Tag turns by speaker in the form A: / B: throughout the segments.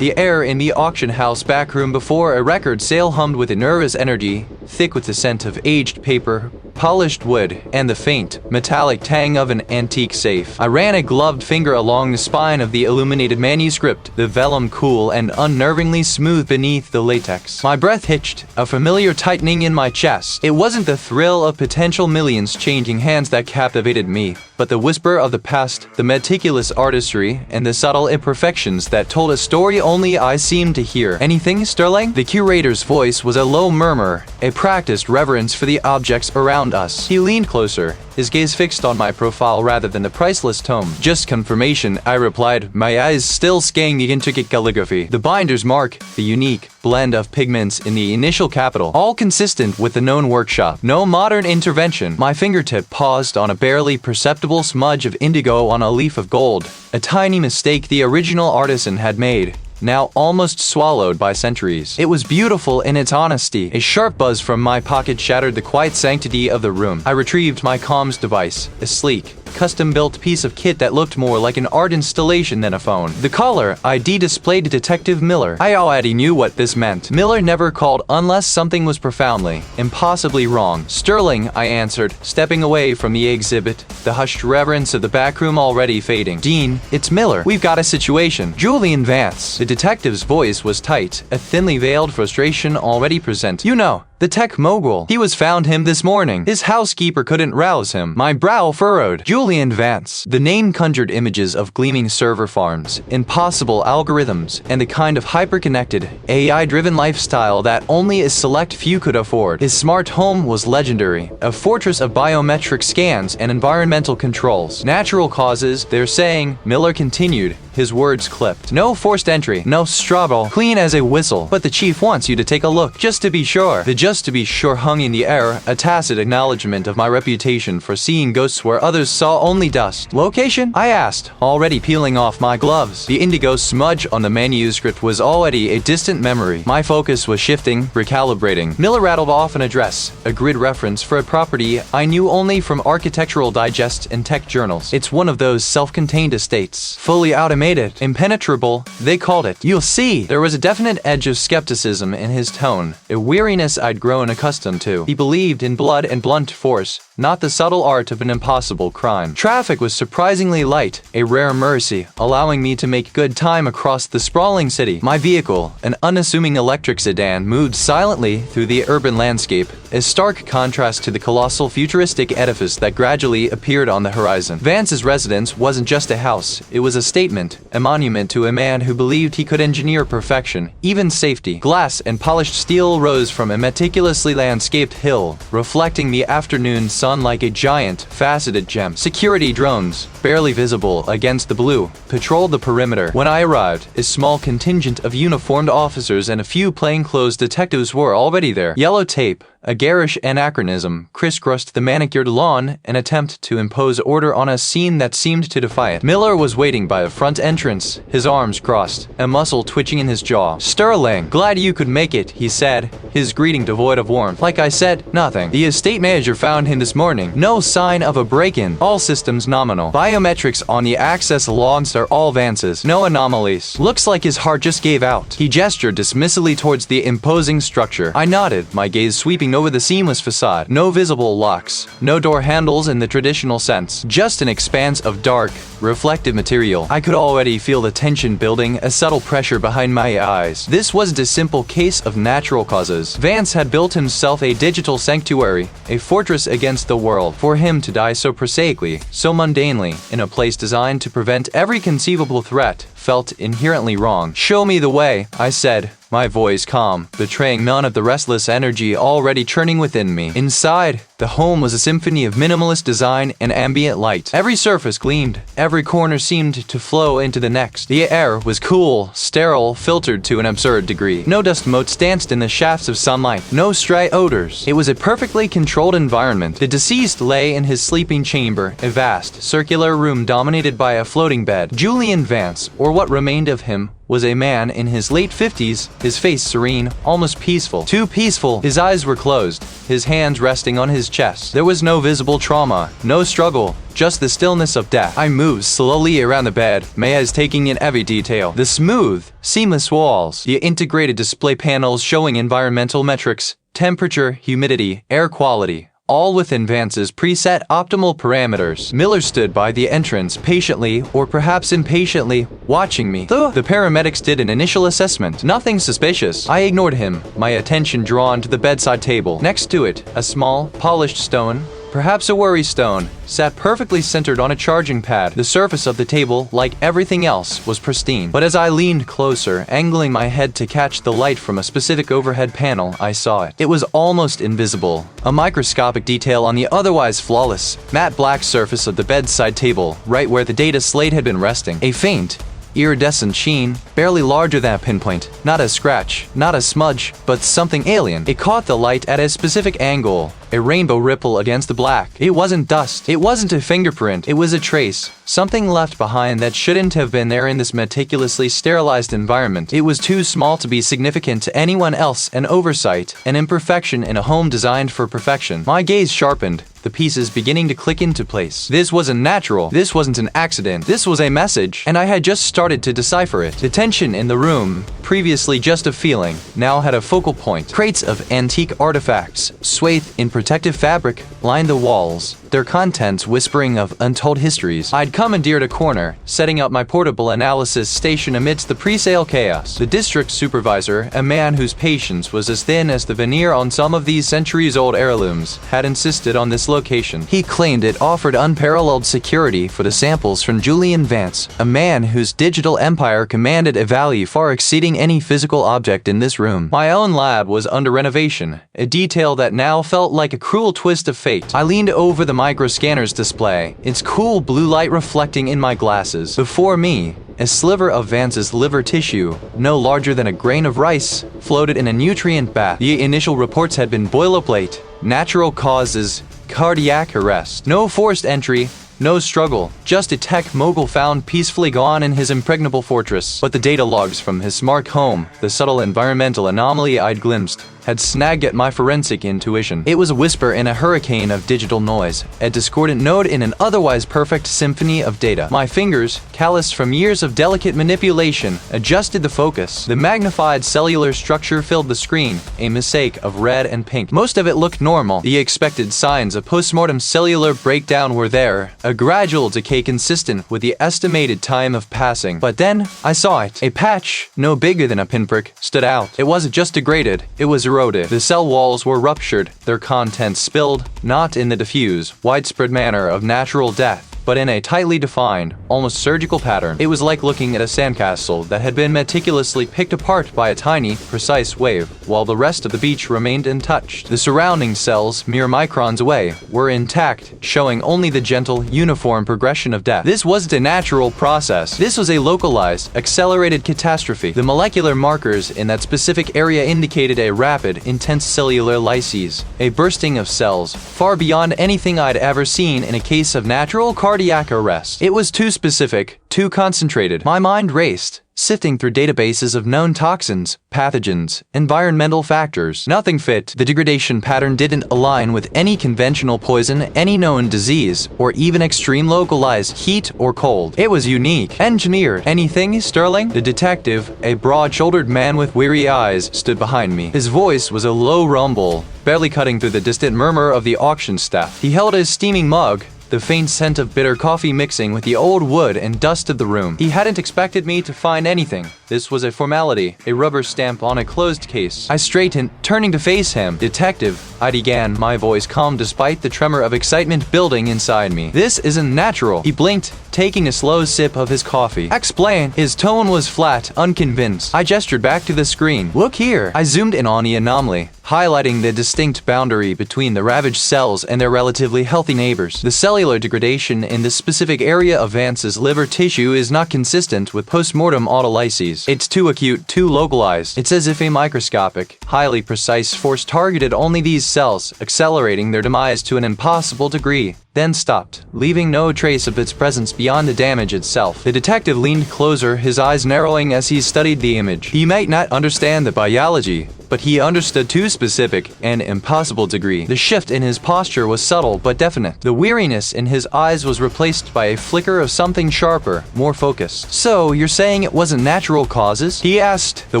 A: The air in the auction house backroom before a record sale hummed with a nervous energy, thick with the scent of aged paper, polished wood, and the faint, metallic tang of an antique safe. I ran a gloved finger along the spine of the illuminated manuscript, the vellum cool and unnervingly smooth beneath the latex. My breath hitched, a familiar tightening in my chest. It wasn't the thrill of potential millions changing hands that captivated me, but the whisper of the past, the meticulous artistry, and the subtle imperfections that told a story only I seemed to hear. "Anything, Sterling?" The curator's voice was a low murmur, a practiced reverence for the objects around us. He leaned closer, his gaze fixed on my profile rather than the priceless tome. "Just confirmation," I replied, my eyes still scanning the intricate calligraphy. The binder's mark, the unique blend of pigments in the initial capital, all consistent with the known workshop. No modern intervention. My fingertip paused on a barely perceptible smudge of indigo on a leaf of gold, a tiny mistake the original artisan had made, now almost swallowed by centuries. It was beautiful in its honesty. A sharp buzz from my pocket shattered the quiet sanctity of the room. I retrieved my comms device, a sleek, custom-built piece of kit that looked more like an art installation than a phone. The caller ID displayed Detective Miller. I already knew what this meant. Miller never called unless something was profoundly, impossibly wrong. "Sterling," I answered, stepping away from the exhibit, the hushed reverence of the backroom already fading. "Dean, it's Miller. We've got a situation." "Julian Vance." The detective's voice was tight, a thinly veiled frustration already present. "You know, the tech mogul. He was found him this morning. His housekeeper couldn't rouse him." My brow furrowed. Julian Vance. The name conjured images of gleaming server farms, impossible algorithms, and the kind of hyper-connected, AI-driven lifestyle that only a select few could afford. His smart home was legendary, a fortress of biometric scans and environmental controls. "Natural causes, they're saying," Miller continued, his words clipped. "No forced entry, no struggle, clean as a whistle. But the chief wants you to take a look, just to be sure." The just to be sure hung in the air, a tacit acknowledgement of my reputation for seeing ghosts where others saw only dust. "Location?" I asked, already peeling off my gloves. The indigo smudge on the manuscript was already a distant memory. My focus was shifting, recalibrating. Miller rattled off an address, a grid reference for a property I knew only from architectural digests and tech journals. "It's one of those self-contained estates. Fully automated. Impenetrable, they called it. You'll see." There was a definite edge of skepticism in his tone, a weariness I'd grown accustomed to. He believed in blood and blunt force, not the subtle art of an impossible crime. Traffic was surprisingly light, a rare mercy, allowing me to make good time across the sprawling city. My vehicle, an unassuming electric sedan, moved silently through the urban landscape, a stark contrast to the colossal futuristic edifice that gradually appeared on the horizon. Vance's residence wasn't just a house, it was a statement, a monument to a man who believed he could engineer perfection, even safety. Glass and polished steel rose from a meticulously landscaped hill, reflecting the afternoon sun like a giant, faceted gem. Security drones, barely visible against the blue, patrolled the perimeter. When I arrived, a small contingent of uniformed officers and a few plainclothes detectives were already there. Yellow tape, a garish anachronism, crisscrossed the manicured lawn, an attempt to impose order on a scene that seemed to defy it. Miller was waiting by the front entrance, his arms crossed, a muscle twitching in his jaw. "Sterling, glad you could make it," he said, his greeting devoid of warmth. "Like I said, nothing. The estate manager found him this morning. No sign of a break-in. All systems nominal. Biometrics on the access logs are all Vance's. No anomalies. Looks like his heart just gave out." He gestured dismissively towards the imposing structure. I nodded, my gaze sweeping over the seamless facade. No visible locks, no door handles in the traditional sense, just an expanse of dark, reflective material. I could already feel the tension building, a subtle pressure behind my eyes. This wasn't a simple case of natural causes. Vance had built himself a digital sanctuary, a fortress against the world. For him to die so prosaically, so mundanely, in a place designed to prevent every conceivable threat, felt inherently wrong. "Show me the way," I said, my voice calm, betraying none of the restless energy already churning within me. Inside, the home was a symphony of minimalist design and ambient light. Every surface gleamed, every corner seemed to flow into the next. The air was cool, sterile, filtered to an absurd degree. No dust motes danced in the shafts of sunlight, no stray odors. It was a perfectly controlled environment. The deceased lay in his sleeping chamber, a vast, circular room dominated by a floating bed. Julian Vance, or what remained of him, was a man in his late 50s, his face serene, almost peaceful. Too peaceful. His eyes were closed, his hands resting on his chest. There was no visible trauma, no struggle, just the stillness of death. I moved slowly around the bed, my eyes taking in every detail. The smooth, seamless walls, the integrated display panels showing environmental metrics, temperature, humidity, air quality, all within Vance's preset optimal parameters. Miller stood by the entrance patiently, or perhaps impatiently, watching me. The paramedics did an initial assessment. Nothing suspicious. I ignored him, my attention drawn to the bedside table. Next to it, a small, polished stone, perhaps a worry stone, sat perfectly centered on a charging pad. The surface of the table, like everything else, was pristine. But as I leaned closer, angling my head to catch the light from a specific overhead panel, I saw it. It was almost invisible. A microscopic detail on the otherwise flawless, matte black surface of the bedside table, right where the data slate had been resting. A faint, iridescent sheen, barely larger than a pinpoint. Not a scratch, not a smudge, but something alien. It caught the light at a specific angle, a rainbow ripple against the black. It wasn't dust. It wasn't a fingerprint. It was a trace. Something left behind that shouldn't have been there in this meticulously sterilized environment. It was too small to be significant to anyone else, an oversight, an imperfection in a home designed for perfection. My gaze sharpened, the pieces beginning to click into place. This wasn't natural. This wasn't an accident. This was a message, and I had just started to decipher it. The tension in the room, previously just a feeling, now had a focal point. Crates of antique artifacts, swathed in protective fabric, lined the walls, their contents whispering of untold histories. I'd commandeered a corner, setting up my portable analysis station amidst the pre-sale chaos. The district supervisor, a man whose patience was as thin as the veneer on some of these centuries-old heirlooms, had insisted on this location. He claimed it offered unparalleled security for the samples from Julian Vance, a man whose digital empire commanded a value far exceeding any physical object in this room. My own lab was under renovation, a detail that now felt like a cruel twist of fate. I leaned over the microscanner's display, its cool blue light reflecting in my glasses. Before me, a sliver of Vance's liver tissue, no larger than a grain of rice, floated in a nutrient bath. The initial reports had been boilerplate, natural causes, cardiac arrest. No forced entry, no struggle, just a tech mogul found peacefully gone in his impregnable fortress. But the data logs from his smart home, the subtle environmental anomaly I'd glimpsed, had snagged at my forensic intuition. It was a whisper in a hurricane of digital noise, a discordant note in an otherwise perfect symphony of data. My fingers, calloused from years of delicate manipulation, adjusted the focus. The magnified cellular structure filled the screen, a mosaic of red and pink. Most of it looked normal. The expected signs of postmortem cellular breakdown were there, a gradual decay consistent with the estimated time of passing. But then, I saw it. A patch, no bigger than a pinprick, stood out. It wasn't just degraded, it was eroded. The cell walls were ruptured, their contents spilled, not in the diffuse, widespread manner of natural death, but in a tightly defined, almost surgical pattern. It was like looking at a sandcastle that had been meticulously picked apart by a tiny, precise wave, while the rest of the beach remained untouched. The surrounding cells, mere microns away, were intact, showing only the gentle, uniform progression of death. This wasn't a natural process. This was a localized, accelerated catastrophe. The molecular markers in that specific area indicated a rapid, intense cellular lysis, a bursting of cells, far beyond anything I'd ever seen in a case of natural cardiac arrest. It was too specific, too concentrated. My mind raced, sifting through databases of known toxins, pathogens, environmental factors. Nothing fit. The degradation pattern didn't align with any conventional poison, any known disease, or even extreme localized heat or cold. It was unique, engineered. Anything, Sterling? The detective, a broad-shouldered man with weary eyes, stood behind me. His voice was a low rumble, barely cutting through the distant murmur of the auction staff. He held a steaming mug, the faint scent of bitter coffee mixing with the old wood and dust of the room. He hadn't expected me to find anything. This was a formality, a rubber stamp on a closed case. I straightened, turning to face him. "Detective," I began, my voice calm despite the tremor of excitement building inside me. "This isn't natural." He blinked, taking a slow sip of his coffee. "Explain." His tone was flat, unconvinced. I gestured back to the screen. "Look here." I zoomed in on the anomaly, highlighting the distinct boundary between the ravaged cells and their relatively healthy neighbors. The cellular degradation in this specific area of Vance's liver tissue is not consistent with post-mortem autolyses. freeze. It's too acute, too localized. It's as if a microscopic, highly precise force targeted only these cells, accelerating their demise to an impossible degree, then stopped, leaving no trace of its presence beyond the damage itself. The detective leaned closer, his eyes narrowing as he studied the image. He might not understand the biology, but he understood to a specific and impossible degree. The shift in his posture was subtle but definite. The weariness in his eyes was replaced by a flicker of something sharper, more focused. "So, you're saying it wasn't natural causes?" he asked, the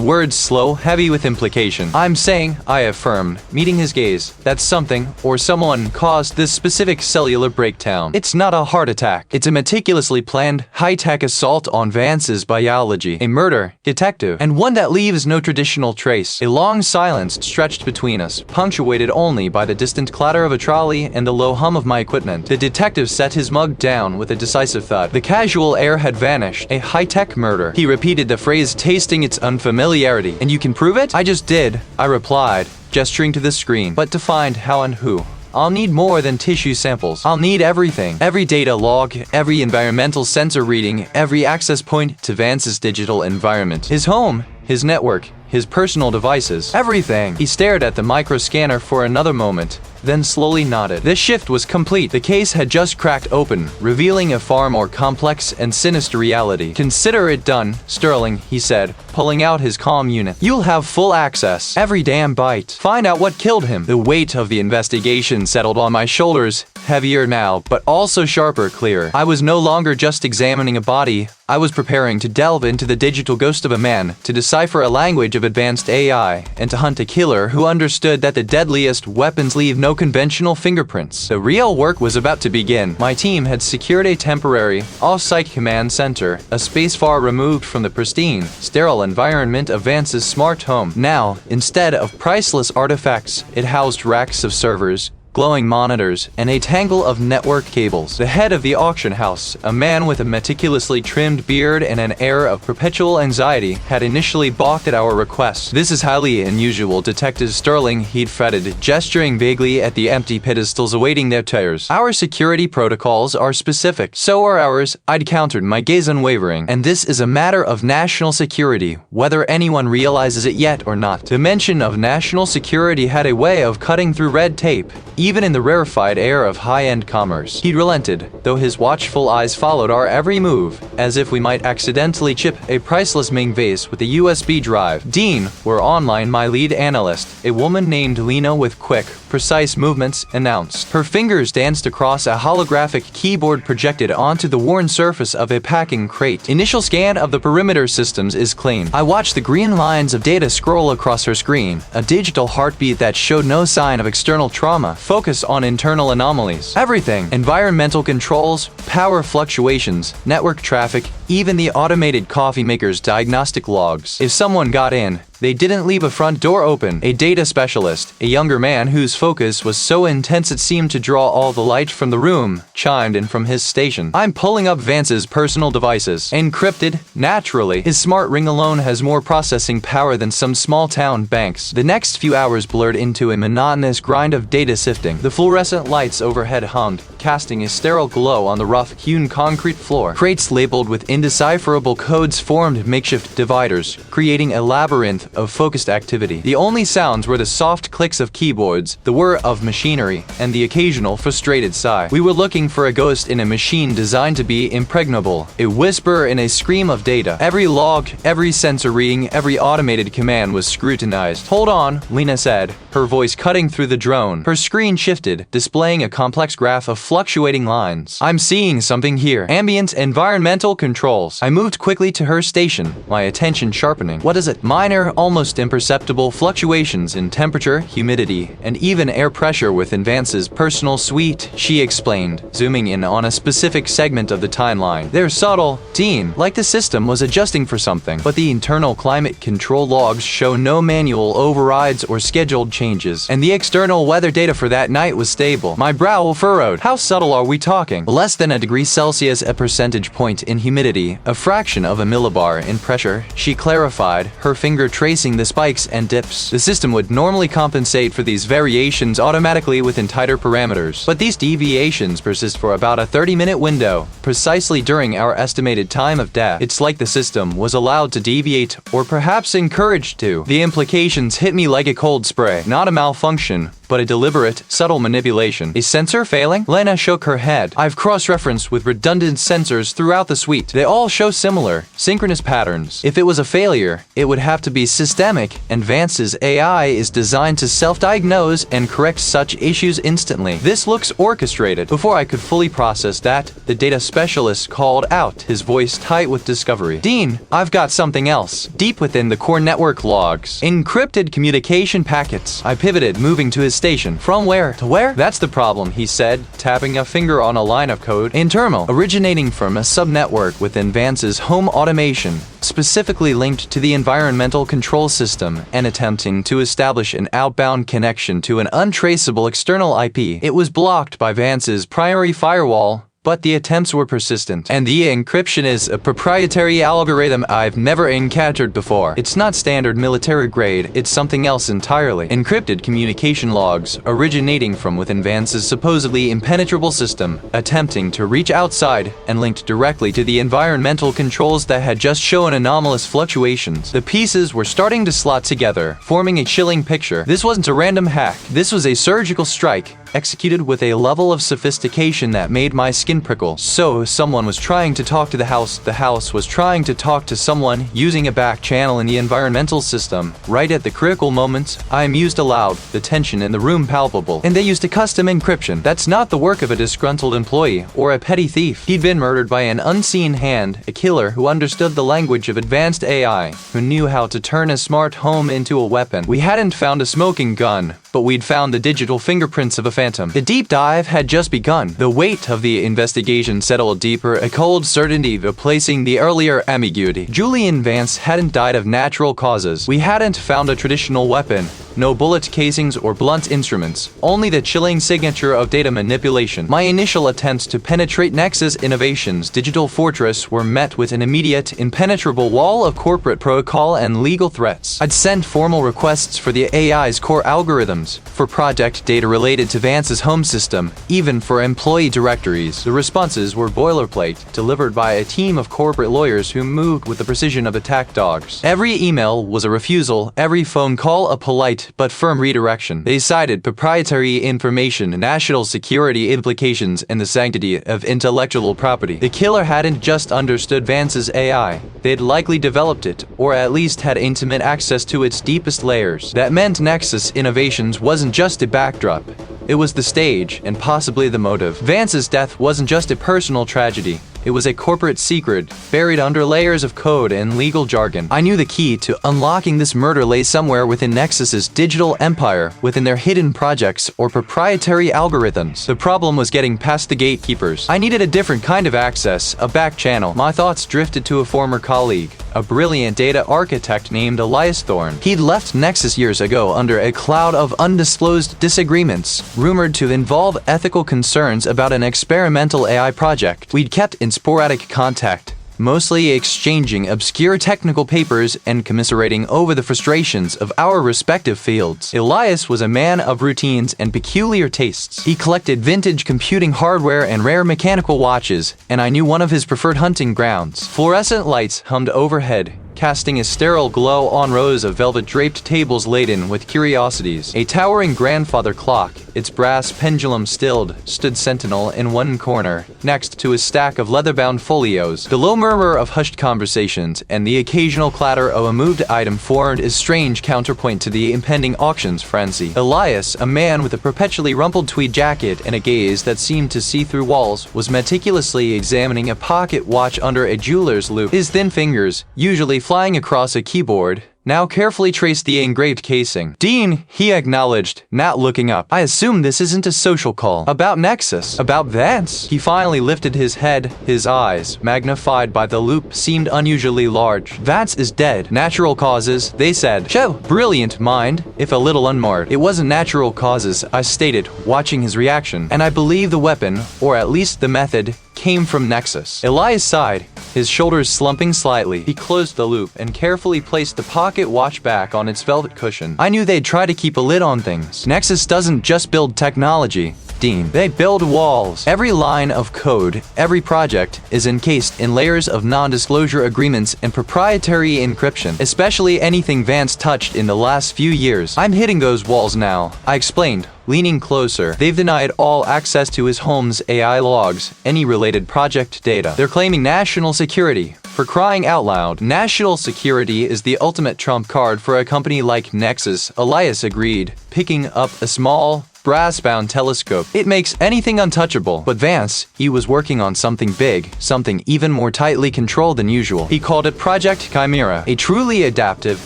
A: words slow, heavy with implication. "I'm saying," I affirmed, meeting his gaze, "that something, or someone, caused this specific cellular breakdown. It's not a heart attack. It's a meticulously planned, high-tech assault on Vance's biology. A murder, detective, and one that leaves no traditional trace." A long silence stretched between us, punctuated only by the distant clatter of a trolley and the low hum of my equipment. The detective set his mug down with a decisive thud. The casual air had vanished. "A high-tech murder." He repeated the phrase, tasting its unfamiliarity. "And you can prove it?" "I just did," I replied, gesturing to the screen. "But to find how and who, I'll need more than tissue samples. I'll need everything. Every data log, every environmental sensor reading, every access point to Vance's digital environment. His home, his network, his personal devices, everything." He stared at the micro-scanner for another moment, then slowly nodded. This shift was complete. The case had just cracked open, revealing a far more complex and sinister reality. "Consider it done, Sterling," he said, pulling out his comm unit. "You'll have full access. Every damn byte. Find out what killed him." The weight of the investigation settled on my shoulders, heavier now, but also sharper, clearer. I was no longer just examining a body. I was preparing to delve into the digital ghost of a man, to decipher a language of advanced AI, and to hunt a killer who understood that the deadliest weapons leave no conventional fingerprints. The real work was about to begin. My team had secured a temporary, off-site command center, a space far removed from the pristine, sterile environment of Vance's smart home. Now, instead of priceless artifacts, it housed racks of servers, glowing monitors, and a tangle of network cables. The head of the auction house, a man with a meticulously trimmed beard and an air of perpetual anxiety, had initially balked at our request. "This is highly unusual, Detective Sterling," he'd fretted, gesturing vaguely at the empty pedestals awaiting their tires. "Our security protocols are specific." "So are ours," I'd countered, my gaze unwavering. "And this is a matter of national security, whether anyone realizes it yet or not." The mention of national security had a way of cutting through red tape, even in the rarefied air of high-end commerce. He'd relented, though his watchful eyes followed our every move, as if we might accidentally chip a priceless Ming vase with a USB drive. "Dean, we're online," my lead analyst, a woman named Lena with quick, precise movements, announced. Her fingers danced across a holographic keyboard projected onto the worn surface of a packing crate. "Initial scan of the perimeter systems is clean." I watched the green lines of data scroll across her screen, a digital heartbeat that showed no sign of external trauma. Focus on internal anomalies. Everything. Environmental controls, power fluctuations, network traffic, even the automated coffee maker's diagnostic logs. If someone got in, they didn't leave a front door open. A data specialist, a younger man whose focus was so intense it seemed to draw all the light from the room, chimed in from his station. "I'm pulling up Vance's personal devices. Encrypted, naturally. His smart ring alone has more processing power than some small-town banks." The next few hours blurred into a monotonous grind of data sifting. The fluorescent lights overhead hummed, casting a sterile glow on the rough-hewn concrete floor. Crates labeled with indecipherable codes formed makeshift dividers, creating a labyrinth of focused activity. The only sounds were the soft clicks of keyboards, the whir of machinery, and the occasional frustrated sigh. We were looking for a ghost in a machine designed to be impregnable, a whisper in a scream of data. Every log, every sensor reading, every automated command was scrutinized. "Hold on," Lena said, her voice cutting through the drone. Her screen shifted, displaying a complex graph of fluctuating lines. "I'm seeing something here. Ambient environmental controls." I moved quickly to her station, my attention sharpening. "What is it?" "Minor, almost imperceptible fluctuations in temperature, humidity, and even air pressure within Vance's personal suite," she explained, zooming in on a specific segment of the timeline. "They're subtle, Dean, like the system was adjusting for something, but the internal climate control logs show no manual overrides or scheduled changes, and the external weather data for that night was stable." My brow furrowed. "How subtle are we talking? Less than a degree Celsius, a percentage point in humidity, a fraction of a millibar in pressure, she clarified, her finger tracing the spikes and dips. The system would normally compensate for these variations automatically within tighter parameters. But these deviations persist for about a 30-minute window, precisely during our estimated time of death. It's like the system was allowed to deviate, or perhaps encouraged to. The implications hit me like a cold spray. Not a malfunction, but a deliberate, subtle manipulation. A sensor failing? Lena shook her head. I've cross-referenced with redundant sensors throughout the suite. They all show similar, synchronous patterns. If it was a failure, it would have to be systemic, and Vance's AI is designed to self-diagnose and correct such issues instantly. This looks orchestrated. Before I could fully process that, the data specialist called out, his voice tight with discovery. Dean, I've got something else. Deep within the core network logs. Encrypted communication packets. I pivoted, moving to his station. From where to where? That's the problem, he said, tapping a finger on a line of code. Internal, originating from a subnetwork within Vance's home automation, specifically linked to the environmental control system and attempting to establish an outbound connection to an untraceable external IP. It was blocked by Vance's primary firewall, but the attempts were persistent. And the encryption is a proprietary algorithm I've never encountered before. It's not standard military grade, it's something else entirely. Encrypted communication logs originating from within Vance's supposedly impenetrable system, attempting to reach outside and linked directly to the environmental controls that had just shown anomalous fluctuations. The pieces were starting to slot together, forming a chilling picture. This wasn't a random hack. This was a surgical strike, executed with a level of sophistication that made my skin prickle. So, someone was trying to talk to the house was trying to talk to someone using a back channel in the environmental system. Right at the critical moment, I mused aloud, the tension in the room palpable. And they used a custom encryption. That's not the work of a disgruntled employee or a petty thief. He'd been murdered by an unseen hand, a killer who understood the language of advanced AI, who knew how to turn a smart home into a weapon. We hadn't found a smoking gun, but we'd found the digital fingerprints of a phantom. The deep dive had just begun. The weight of the investigation settled deeper, a cold certainty replacing the earlier ambiguity. Julian Vance hadn't died of natural causes. We hadn't found a traditional weapon. No bullet casings or blunt instruments, only the chilling signature of data manipulation. My initial attempts to penetrate Nexus Innovations' digital fortress were met with an immediate, impenetrable wall of corporate protocol and legal threats. I'd sent formal requests for the AI's core algorithms, for project data related to Vance's home system, even for employee directories. The responses were boilerplate, delivered by a team of corporate lawyers who moved with the precision of attack dogs. Every email was a refusal, every phone call a polite but firm redirection. They cited proprietary information, national security implications, and the sanctity of intellectual property. The killer hadn't just understood Vance's AI. They'd likely developed it, or at least had intimate access to its deepest layers. That meant Nexus Innovations wasn't just a backdrop. It was the stage, and possibly the motive. Vance's death wasn't just a personal tragedy. It was a corporate secret, buried under layers of code and legal jargon. I knew the key to unlocking this murder lay somewhere within Nexus's digital empire, within their hidden projects or proprietary algorithms. The problem was getting past the gatekeepers. I needed a different kind of access, a back channel. My thoughts drifted to a former colleague, a brilliant data architect named Elias Thorne. He'd left Nexus years ago under a cloud of undisclosed disagreements, rumored to involve ethical concerns about an experimental AI project. We'd kept in sporadic contact, mostly exchanging obscure technical papers and commiserating over the frustrations of our respective fields. Elias was a man of routines and peculiar tastes. He collected vintage computing hardware and rare mechanical watches, and I knew one of his preferred hunting grounds. Fluorescent lights hummed overhead, casting a sterile glow on rows of velvet-draped tables laden with curiosities. A towering grandfather clock, its brass pendulum stilled, stood sentinel in one corner, next to a stack of leather-bound folios. The low murmur of hushed conversations and the occasional clatter of a moved item formed a strange counterpoint to the impending auction's frenzy. Elias, a man with a perpetually rumpled tweed jacket and a gaze that seemed to see through walls, was meticulously examining a pocket watch under a jeweler's loupe. His thin fingers, usually flying across a keyboard, now carefully traced the engraved casing. "Dean," he acknowledged, not looking up. "I assume this isn't a social call. About Nexus? About Vance?" He finally lifted his head. His eyes, magnified by the loop, seemed unusually large. "Vance is dead. Natural causes," they said. "Show. Brilliant mind, if a little unmarred." "It wasn't natural causes," I stated, watching his reaction. "And I believe the weapon, or at least the method, came from Nexus." Elias sighed, his shoulders slumping slightly. He closed the loop and carefully placed the pocket watch back on its velvet cushion. "I knew they'd try to keep a lid on things. Nexus doesn't just build technology, Dean. They build walls. Every line of code, every project, is encased in layers of non-disclosure agreements and proprietary encryption, especially anything Vance touched in the last few years. I'm hitting those walls now," I explained, leaning closer. "They've denied all access to his home's AI logs, any related project data. They're claiming national security. For crying out loud, national security is the ultimate trump card for a company like Nexus," Elias agreed, picking up a small, brass-bound telescope. "It makes anything untouchable." But Vance, he was working on something big, something even more tightly controlled than usual. He called it Project Chimera, a truly adaptive,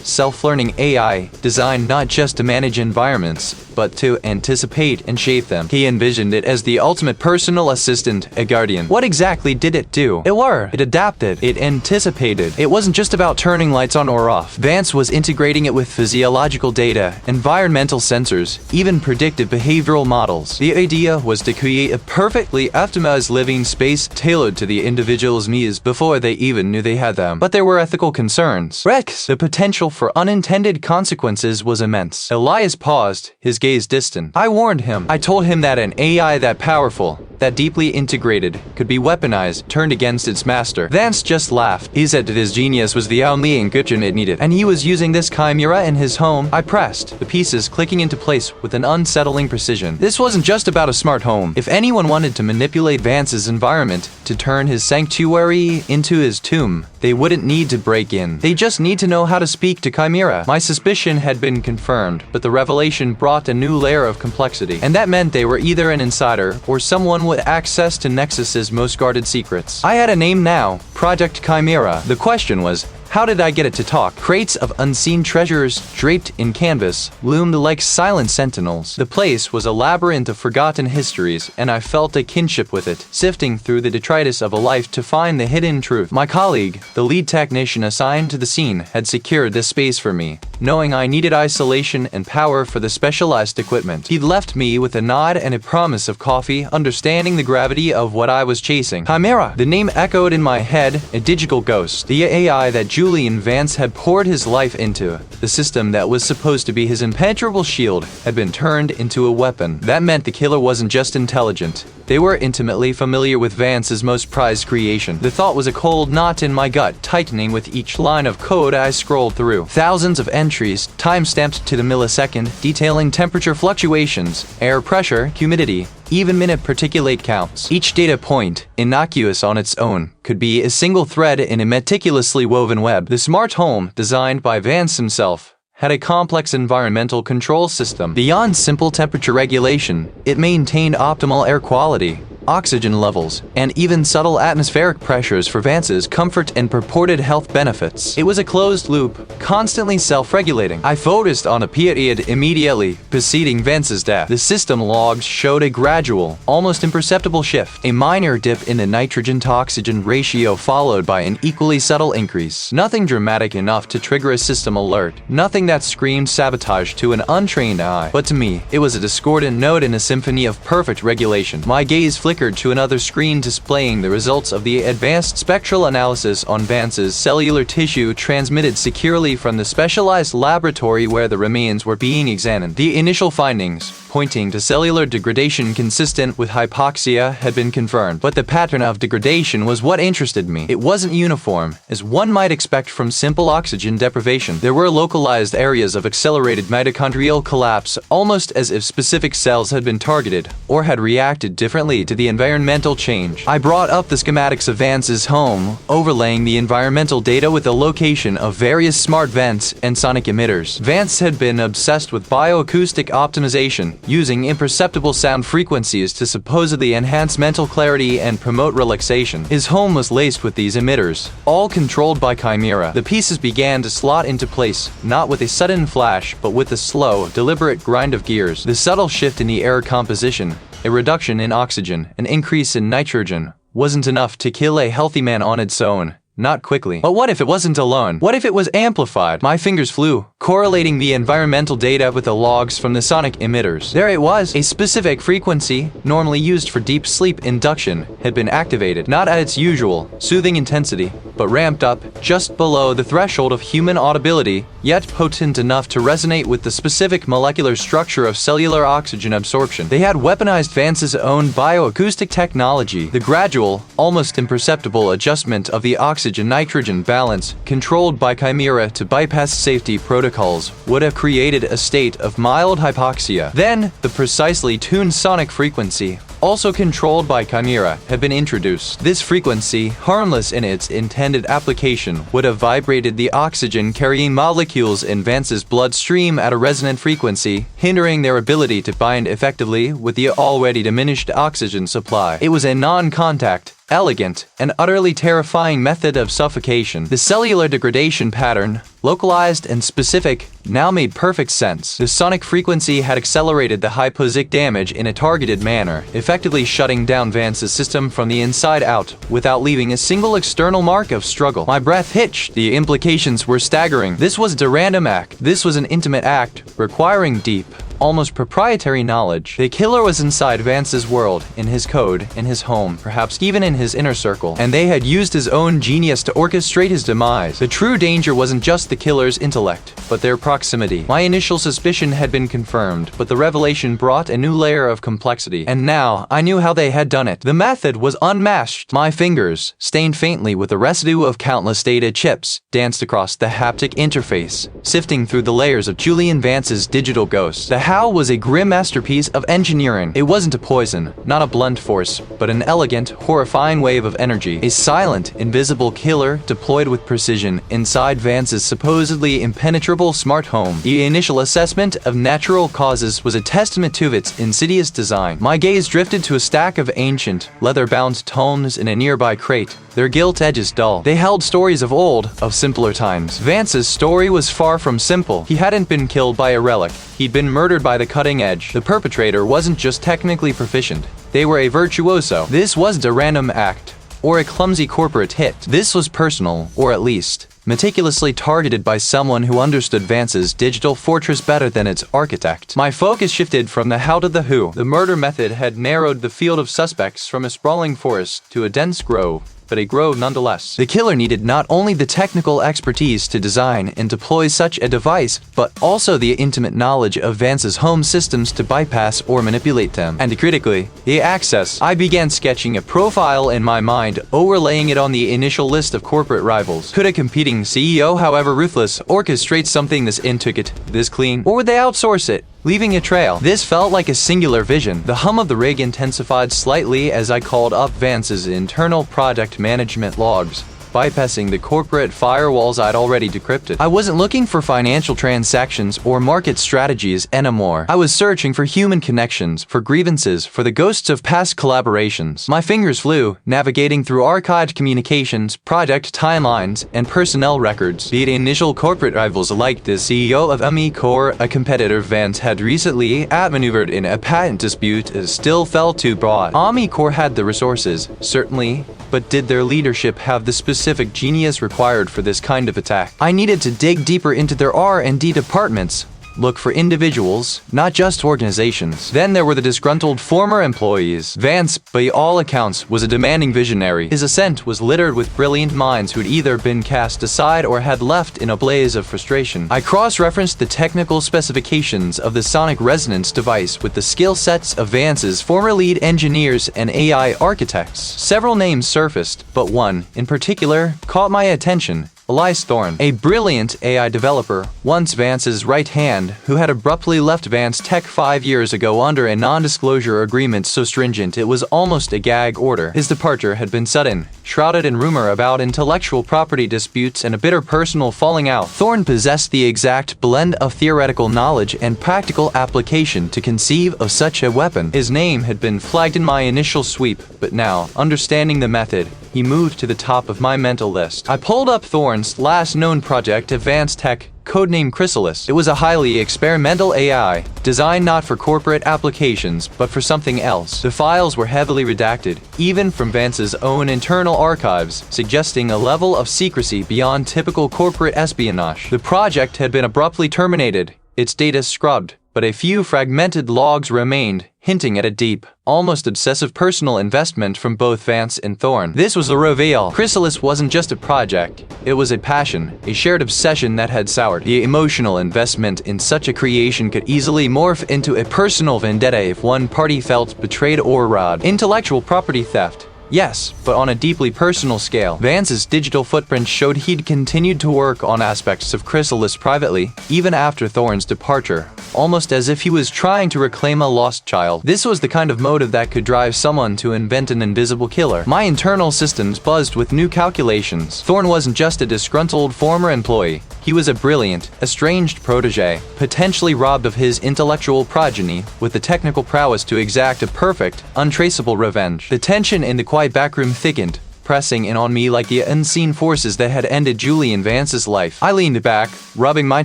A: self-learning AI designed not just to manage environments, but to anticipate and shape them. He envisioned it as the ultimate personal assistant, a guardian. What exactly did it do? It adapted, it anticipated. It wasn't just about turning lights on or off. Vance was integrating it with physiological data, environmental sensors, even predictive behavioral models. The idea was to create a perfectly optimized living space tailored to the individual's needs before they even knew they had them. But there were ethical concerns. Rex, the potential for unintended consequences was immense. Elias paused, his gaze distant. I warned him. I told him that an AI that powerful, that deeply integrated, could be weaponized, turned against its master. Vance just laughed. He said that his genius was the only encryption it needed, and he was using this chimera in his home. I pressed, the pieces clicking into place with an unsettling precision. This wasn't just about a smart home. If anyone wanted to manipulate Vance's environment, to turn his sanctuary into his tomb, they wouldn't need to break in. They just need to know how to speak to Chimera. My suspicion had been confirmed, but the revelation brought a new layer of complexity. And that meant they were either an insider, or someone with access to Nexus's most guarded secrets. I had a name now, Project Chimera. The question was, how did I get it to talk? Crates of unseen treasures draped in canvas loomed like silent sentinels. The place was a labyrinth of forgotten histories, and I felt a kinship with it, sifting through the detritus of a life to find the hidden truth. My colleague, the lead technician assigned to the scene, had secured this space for me, knowing I needed isolation and power for the specialized equipment. He'd left me with a nod and a promise of coffee, understanding the gravity of what I was chasing. Chimera! The name echoed in my head, a digital ghost. The AI that Julian Vance had poured his life into. The system that was supposed to be his impenetrable shield had been turned into a weapon. That meant the killer wasn't just intelligent. They were intimately familiar with Vance's most prized creation. The thought was a cold knot in my gut, tightening with each line of code I scrolled through. Thousands of entries, time-stamped to the millisecond, detailing temperature fluctuations, air pressure, humidity, even minute particulate counts. Each data point, innocuous on its own, could be a single thread in a meticulously woven web. The smart home, designed by Vance himself, had a complex environmental control system. Beyond simple temperature regulation, it maintained optimal air quality, oxygen levels, and even subtle atmospheric pressures for Vance's comfort and purported health benefits. It was a closed loop, constantly self-regulating. I focused on a period immediately preceding Vance's death. The system logs showed a gradual, almost imperceptible shift, a minor dip in the nitrogen-to-oxygen ratio followed by an equally subtle increase. Nothing dramatic enough to trigger a system alert, nothing that screamed sabotage to an untrained eye. But to me, it was a discordant note in a symphony of perfect regulation. My gaze flickered to another screen displaying the results of the advanced spectral analysis on Vance's cellular tissue transmitted securely from the specialized laboratory where the remains were being examined. The initial findings, pointing to cellular degradation consistent with hypoxia, had been confirmed, but the pattern of degradation was what interested me. It wasn't uniform, as one might expect from simple oxygen deprivation. There were localized areas of accelerated mitochondrial collapse, almost as if specific cells had been targeted, or had reacted differently to the environmental change. I brought up the schematics of Vance's home, overlaying the environmental data with the location of various smart vents and sonic emitters. Vance had been obsessed with bioacoustic optimization, using imperceptible sound frequencies to supposedly enhance mental clarity and promote relaxation. His home was laced with these emitters, all controlled by Chimera. The pieces began to slot into place, not with a sudden flash, but with a slow, deliberate grind of gears. The subtle shift in the air composition, a reduction in oxygen, an increase in nitrogen, wasn't enough to kill a healthy man on its own. Not quickly. But what if it wasn't alone? What if it was amplified? My fingers flew, correlating the environmental data with the logs from the sonic emitters. There it was. A specific frequency, normally used for deep sleep induction, had been activated. Not at its usual, soothing intensity, but ramped up just below the threshold of human audibility, yet potent enough to resonate with the specific molecular structure of cellular oxygen absorption. They had weaponized Vance's own bioacoustic technology. The gradual, almost imperceptible adjustment of the oxygen-nitrogen balance, controlled by Chimera to bypass safety protocols, would have created a state of mild hypoxia. Then, the precisely tuned sonic frequency, also controlled by Chimera, had been introduced. This frequency, harmless in its intended application, would have vibrated the oxygen-carrying molecules in Vance's bloodstream at a resonant frequency, hindering their ability to bind effectively with the already diminished oxygen supply. It was a non-contact, elegant, and utterly terrifying method of suffocation. The cellular degradation pattern, localized and specific, now made perfect sense. The sonic frequency had accelerated the hyposic damage in a targeted manner, effectively shutting down Vance's system from the inside out, without leaving a single external mark of struggle. My breath hitched. The implications were staggering. This wasn't a random act. This was an intimate act, requiring deep, almost proprietary knowledge. The killer was inside Vance's world, in his code, in his home, perhaps even in his inner circle, and they had used his own genius to orchestrate his demise. The true danger wasn't just the killer's intellect, but their proximity. My initial suspicion had been confirmed, but the revelation brought a new layer of complexity, and now I knew how they had done it. The method was unmatched. My fingers, stained faintly with the residue of countless data chips, danced across the haptic interface, sifting through the layers of Julian Vance's digital ghost. The how was a grim masterpiece of engineering. It wasn't a poison, not a blunt force, but an elegant, horrifying wave of energy. A silent, invisible killer deployed with precision inside Vance's supposedly impenetrable smart home. The initial assessment of natural causes was a testament to its insidious design. My gaze drifted to a stack of ancient, leather-bound tomes in a nearby crate, their gilt edges dull. They held stories of old, of simpler times. Vance's story was far from simple. He hadn't been killed by a relic. He'd been murdered by the cutting edge. The perpetrator wasn't just technically proficient. They were a virtuoso. This wasn't a random act, or a clumsy corporate hit. This was personal, or at least meticulously targeted by someone who understood Vance's digital fortress better than its architect. My focus shifted from the how to the who. The murder method had narrowed the field of suspects from a sprawling forest to a dense grove, but a grove nonetheless. The killer needed not only the technical expertise to design and deploy such a device, but also the intimate knowledge of Vance's home systems to bypass or manipulate them. And critically, the access. I began sketching a profile in my mind, overlaying it on the initial list of corporate rivals. Could a competing CEO, however ruthless, orchestrate something this intricate, this clean? Or would they outsource it, leaving a trail? This felt like a singular vision. The hum of the rig intensified slightly as I called up Vance's internal project management logs, bypassing the corporate firewalls I'd already decrypted. I wasn't looking for financial transactions or market strategies anymore. I was searching for human connections, for grievances, for the ghosts of past collaborations. My fingers flew, navigating through archived communications, project timelines, and personnel records. The initial corporate rivals like the CEO of Core, a competitor Vance had recently outmaneuvered in a patent dispute, still felt too broad. Core had the resources, certainly, but did their leadership have the specific genius required for this kind of attack? I needed to dig deeper into their R&D departments, look for individuals, not just organizations. Then there were the disgruntled former employees. Vance, by all accounts, was a demanding visionary. His ascent was littered with brilliant minds who'd either been cast aside or had left in a blaze of frustration. I cross-referenced the technical specifications of the sonic resonance device with the skill sets of Vance's former lead engineers and AI architects. Several names surfaced, but one, in particular, caught my attention. Elias Thorne, a brilliant AI developer, once Vance's right hand, who had abruptly left Vance Tech 5 years ago under a non-disclosure agreement so stringent it was almost a gag order. His departure had been sudden, shrouded in rumor about intellectual property disputes and a bitter personal falling out. Thorne possessed the exact blend of theoretical knowledge and practical application to conceive of such a weapon. His name had been flagged in my initial sweep, but now, understanding the method, he moved to the top of my mental list. I pulled up Thorne's last known project, Advanced Tech, codenamed Chrysalis. It was a highly experimental AI, designed not for corporate applications, but for something else. The files were heavily redacted, even from Vance's own internal archives, suggesting a level of secrecy beyond typical corporate espionage. The project had been abruptly terminated, its data scrubbed, but a few fragmented logs remained, hinting at a deep, almost obsessive personal investment from both Vance and Thorne. This was a reveal. Chrysalis wasn't just a project, it was a passion, a shared obsession that had soured. The emotional investment in such a creation could easily morph into a personal vendetta if one party felt betrayed or robbed. Intellectual property theft. Yes, but on a deeply personal scale. Vance's digital footprint showed he'd continued to work on aspects of Chrysalis privately, even after Thorne's departure, almost as if he was trying to reclaim a lost child. This was the kind of motive that could drive someone to invent an invisible killer. My internal systems buzzed with new calculations. Thorne wasn't just a disgruntled former employee. He was a brilliant, estranged protege, potentially robbed of his intellectual progeny, with the technical prowess to exact a perfect, untraceable revenge. The tension in the quiet backroom thickened, pressing in on me like the unseen forces that had ended Julian Vance's life. I leaned back, rubbing my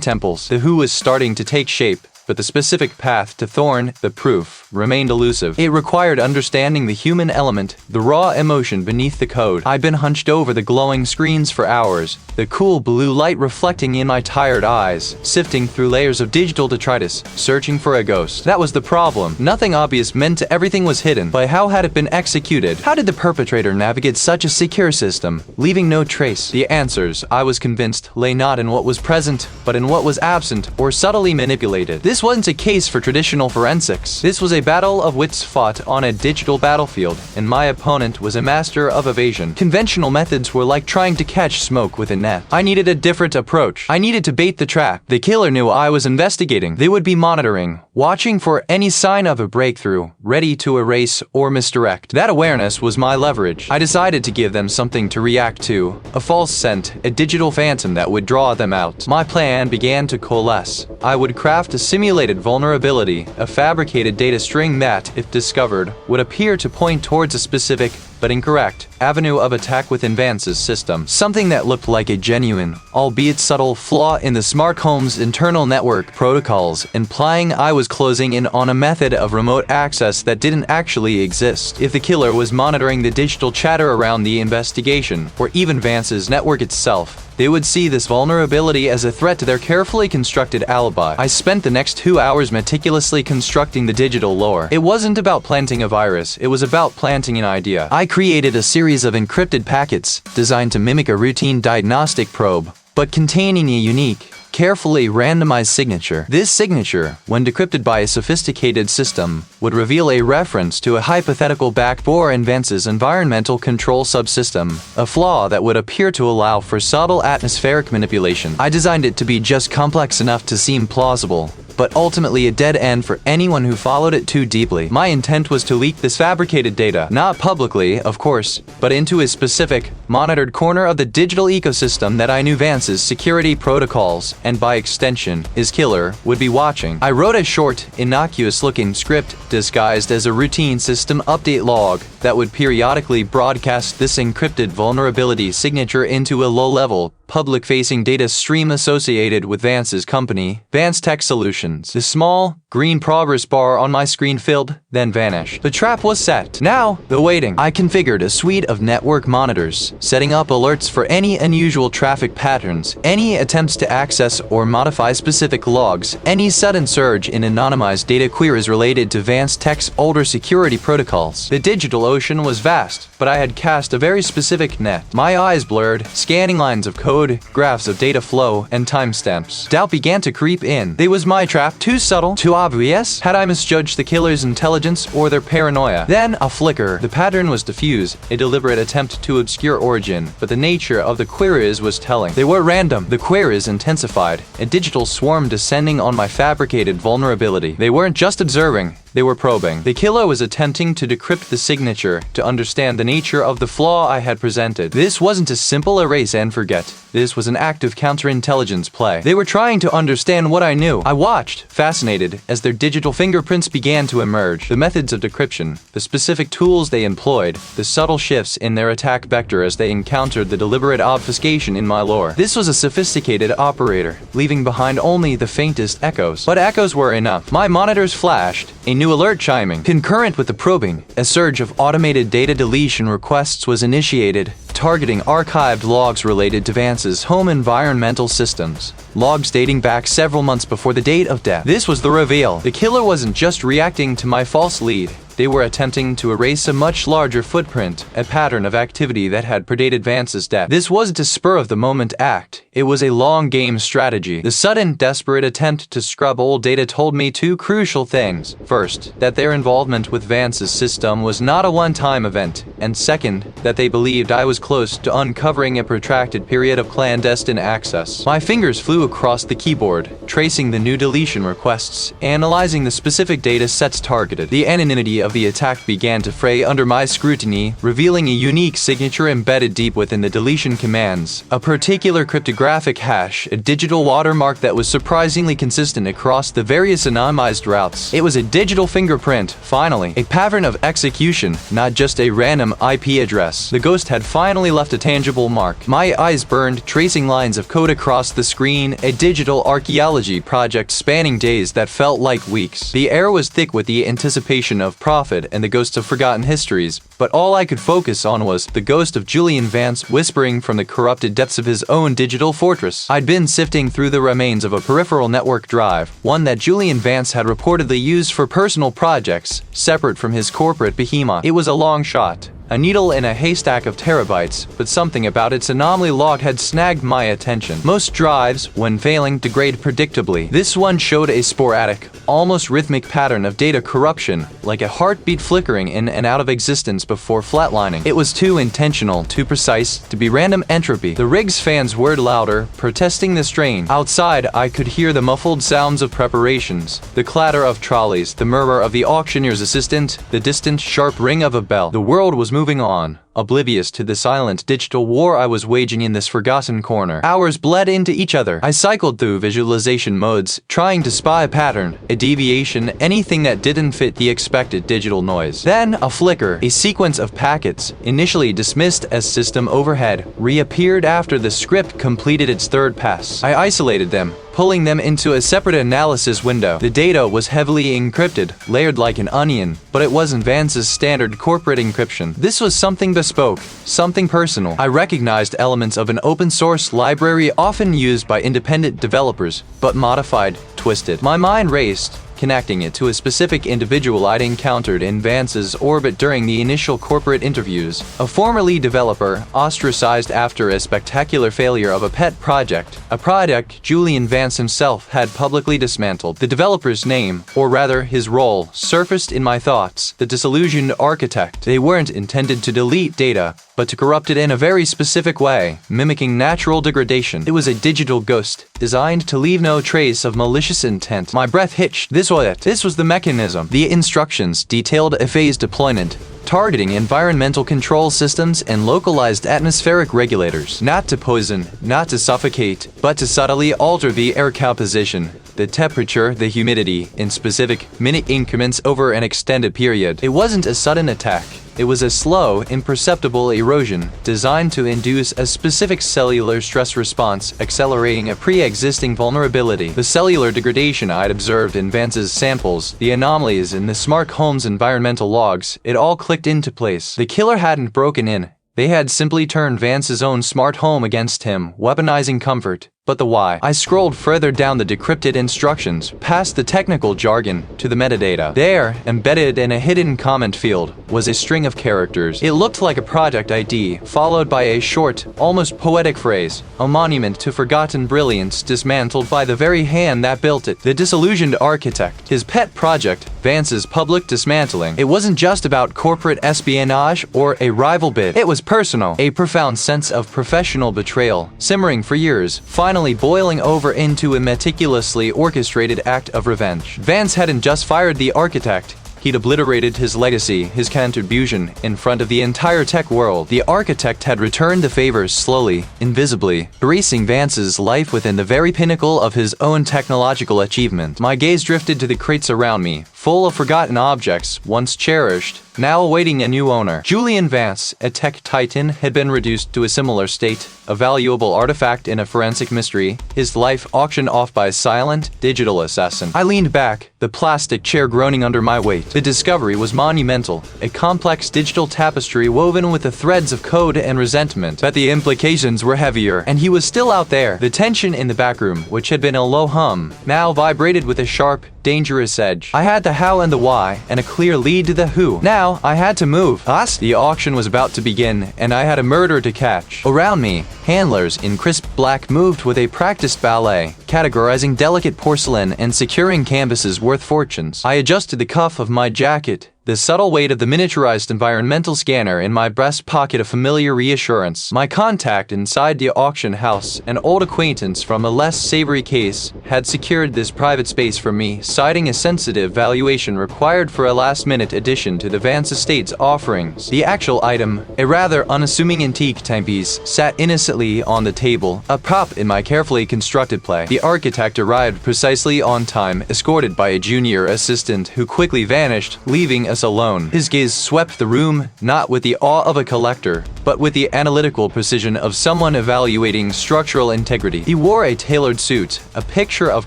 A: temples. The who was starting to take shape, but the specific path to Thorne, the proof, remained elusive. It required understanding the human element, the raw emotion beneath the code. I'd been hunched over the glowing screens for hours, the cool blue light reflecting in my tired eyes, sifting through layers of digital detritus, searching for a ghost. That was the problem. Nothing obvious meant everything was hidden. But how had it been executed? How did the perpetrator navigate such a secure system, leaving no trace? The answers, I was convinced, lay not in what was present, but in what was absent or subtly manipulated. This wasn't a case for traditional forensics. This was a battle of wits fought on a digital battlefield, and my opponent was a master of evasion. Conventional methods were like trying to catch smoke with a net. I needed a different approach. I needed to bait the trap. The killer knew I was investigating. They would be monitoring, watching for any sign of a breakthrough, ready to erase or misdirect. That awareness was my leverage. I decided to give them something to react to, a false scent, a digital phantom that would draw them out. My plan began to coalesce. I would craft a simulated vulnerability, a fabricated data string that, if discovered, would appear to point towards a specific, but incorrect, avenue of attack within Vance's system. Something that looked like a genuine, albeit subtle, flaw in the smart home's internal network protocols, implying I was closing in on a method of remote access that didn't actually exist. If the killer was monitoring the digital chatter around the investigation, or even Vance's network itself, they would see this vulnerability as a threat to their carefully constructed alibi. I spent the next 2 hours meticulously constructing the digital lore. It wasn't about planting a virus, it was about planting an idea. I created a series of encrypted packets, designed to mimic a routine diagnostic probe, but containing a unique, carefully randomized signature. This signature, when decrypted by a sophisticated system, would reveal a reference to a hypothetical backdoor in Vance's environmental control subsystem, a flaw that would appear to allow for subtle atmospheric manipulation. I designed it to be just complex enough to seem plausible, but ultimately a dead end for anyone who followed it too deeply. My intent was to leak this fabricated data, not publicly, of course, but into a specific, monitored corner of the digital ecosystem that I knew Vance's security protocols, and by extension, his killer, would be watching. I wrote a short, innocuous-looking script disguised as a routine system update log that would periodically broadcast this encrypted vulnerability signature into a low-level, public-facing data stream associated with Vance's company, Vance Tech Solutions. The small, green progress bar on my screen filled, then vanished. The trap was set. Now, the waiting. I configured a suite of network monitors, setting up alerts for any unusual traffic patterns, any attempts to access or modify specific logs, any sudden surge in anonymized data queries related to Vance Tech's older security protocols. The digital ocean was vast, but I had cast a very specific net. My eyes blurred, scanning lines of code, graphs of data flow, and timestamps. Doubt began to creep in. It was my trap, too subtle, too obvious? Had I misjudged the killer's intelligence or their paranoia? Then, a flicker. The pattern was diffuse, a deliberate attempt to obscure origin, but the nature of the queries was telling. They were random. The queries intensified, a digital swarm descending on my fabricated vulnerability. They weren't just observing, they were probing. The killer was attempting to decrypt the signature, to understand the nature of the flaw I had presented. This wasn't a simple erase and forget. This was an active counterintelligence play. They were trying to understand what I knew. I watched, fascinated, as their digital fingerprints began to emerge. The methods of decryption, the specific tools they employed, the subtle shifts in their attack vector as they encountered the deliberate obfuscation in my lore. This was a sophisticated operator, leaving behind only the faintest echoes. But echoes were enough. My monitors flashed, a new alert chiming. Concurrent with the probing, a surge of automated data deletion requests was initiated, targeting archived logs related to Vance's home environmental systems. Logs dating back several months before the date of death. This was the reveal. The killer wasn't just reacting to my false lead. They were attempting to erase a much larger footprint, a pattern of activity that had predated Vance's death. This wasn't a spur-of-the-moment act. It was a long-game strategy. The sudden, desperate attempt to scrub old data told me two crucial things. First, that their involvement with Vance's system was not a one-time event, and second, that they believed I was close to uncovering a protracted period of clandestine access. My fingers flew across the keyboard, tracing the new deletion requests, analyzing the specific data sets targeted. The anonymity of the attack began to fray under my scrutiny, revealing a unique signature embedded deep within the deletion commands. A particular cryptographic hash, a digital watermark that was surprisingly consistent across the various anonymized routes. It was a digital fingerprint, finally. A pattern of execution, not just a random IP address. The ghost had finally left a tangible mark. My eyes burned, tracing lines of code across the screen, a digital archaeology project spanning days that felt like weeks. The air was thick with the anticipation of profit and the ghosts of forgotten histories, but all I could focus on was the ghost of Julian Vance whispering from the corrupted depths of his own digital fortress. I'd been sifting through the remains of a peripheral network drive, one that Julian Vance had reportedly used for personal projects, separate from his corporate behemoth. It was a long shot. A needle in a haystack of terabytes, but something about its anomaly log had snagged my attention. Most drives, when failing, degrade predictably. This one showed a sporadic, almost rhythmic pattern of data corruption, like a heartbeat flickering in and out of existence before flatlining. It was too intentional, too precise, to be random entropy. The rig's fans whirred louder, protesting the strain. Outside, I could hear the muffled sounds of preparations, the clatter of trolleys, the murmur of the auctioneer's assistant, the distant, sharp ring of a bell. The world was moving on, oblivious to the silent digital war I was waging in this forgotten corner. Hours bled into each other. I cycled through visualization modes, trying to spy a pattern, a deviation, anything that didn't fit the expected digital noise. Then, a flicker, a sequence of packets, initially dismissed as system overhead, reappeared after the script completed its third pass. I isolated them, pulling them into a separate analysis window. The data was heavily encrypted, layered like an onion, but it wasn't Vance's standard corporate encryption. This was something bespoke, something personal. I recognized elements of an open-source library often used by independent developers, but modified, twisted. My mind raced, connecting it to a specific individual I'd encountered in Vance's orbit during the initial corporate interviews. A former lead developer, ostracized after a spectacular failure of a pet project, a product Julian Vance himself had publicly dismantled. The developer's name, or rather his role, surfaced in my thoughts. The disillusioned architect. They weren't intended to delete data, but to corrupt it in a very specific way, mimicking natural degradation. It was a digital ghost, designed to leave no trace of malicious intent. My breath hitched. This was it. This was the mechanism. The instructions detailed a phased deployment, targeting environmental control systems and localized atmospheric regulators. Not to poison, not to suffocate, but to subtly alter the air composition, the temperature, the humidity, in specific minute increments over an extended period. It wasn't a sudden attack. It was a slow, imperceptible erosion, designed to induce a specific cellular stress response, accelerating a pre-existing vulnerability. The cellular degradation I'd observed in Vance's samples, the anomalies in the smart home's environmental logs, it all clicked into place. The killer hadn't broken in. They had simply turned Vance's own smart home against him, weaponizing comfort, But the why? I scrolled further down the decrypted instructions, past the technical jargon, to the metadata. There, embedded in a hidden comment field, was a string of characters. It looked like a project ID, followed by a short, almost poetic phrase, a monument to forgotten brilliance dismantled by the very hand that built it. The disillusioned architect. His pet project, Vance's public dismantling. It wasn't just about corporate espionage or a rival bid. It was personal. A profound sense of professional betrayal, simmering for years, finally boiling over into a meticulously orchestrated act of revenge. Vance hadn't just fired the architect. He'd obliterated his legacy, his contribution, in front of the entire tech world. The architect had returned the favors slowly, invisibly, erasing Vance's life within the very pinnacle of his own technological achievement. My gaze drifted to the crates around me, full of forgotten objects, once cherished, now awaiting a new owner. Julian Vance, a tech titan, had been reduced to a similar state, a valuable artifact in a forensic mystery, his life auctioned off by a silent, digital assassin. I leaned back, the plastic chair groaning under my weight. The discovery was monumental, a complex digital tapestry woven with the threads of code and resentment. But the implications were heavier, and he was still out there. The tension in the backroom, which had been a low hum, now vibrated with a sharp, dangerous edge. I had the how and the why, and a clear lead to the who. Now, I had to move. Us? The auction was about to begin, and I had a murder to catch. Around me, handlers in crisp black moved with a practiced ballet, categorizing delicate porcelain and securing canvases worth fortunes. I adjusted the cuff of my jacket, the subtle weight of the miniaturized environmental scanner in my breast pocket a familiar reassurance. My contact inside the auction house, an old acquaintance from a less savory case, had secured this private space for me, citing a sensitive valuation required for a last-minute addition to the Vance Estate's offerings. The actual item, a rather unassuming antique timepiece, sat innocently on the table, a prop in my carefully constructed play. The architect arrived precisely on time, escorted by a junior assistant who quickly vanished, leaving us alone. His gaze swept the room, not with the awe of a collector, but with the analytical precision of someone evaluating structural integrity. He wore a tailored suit, a picture of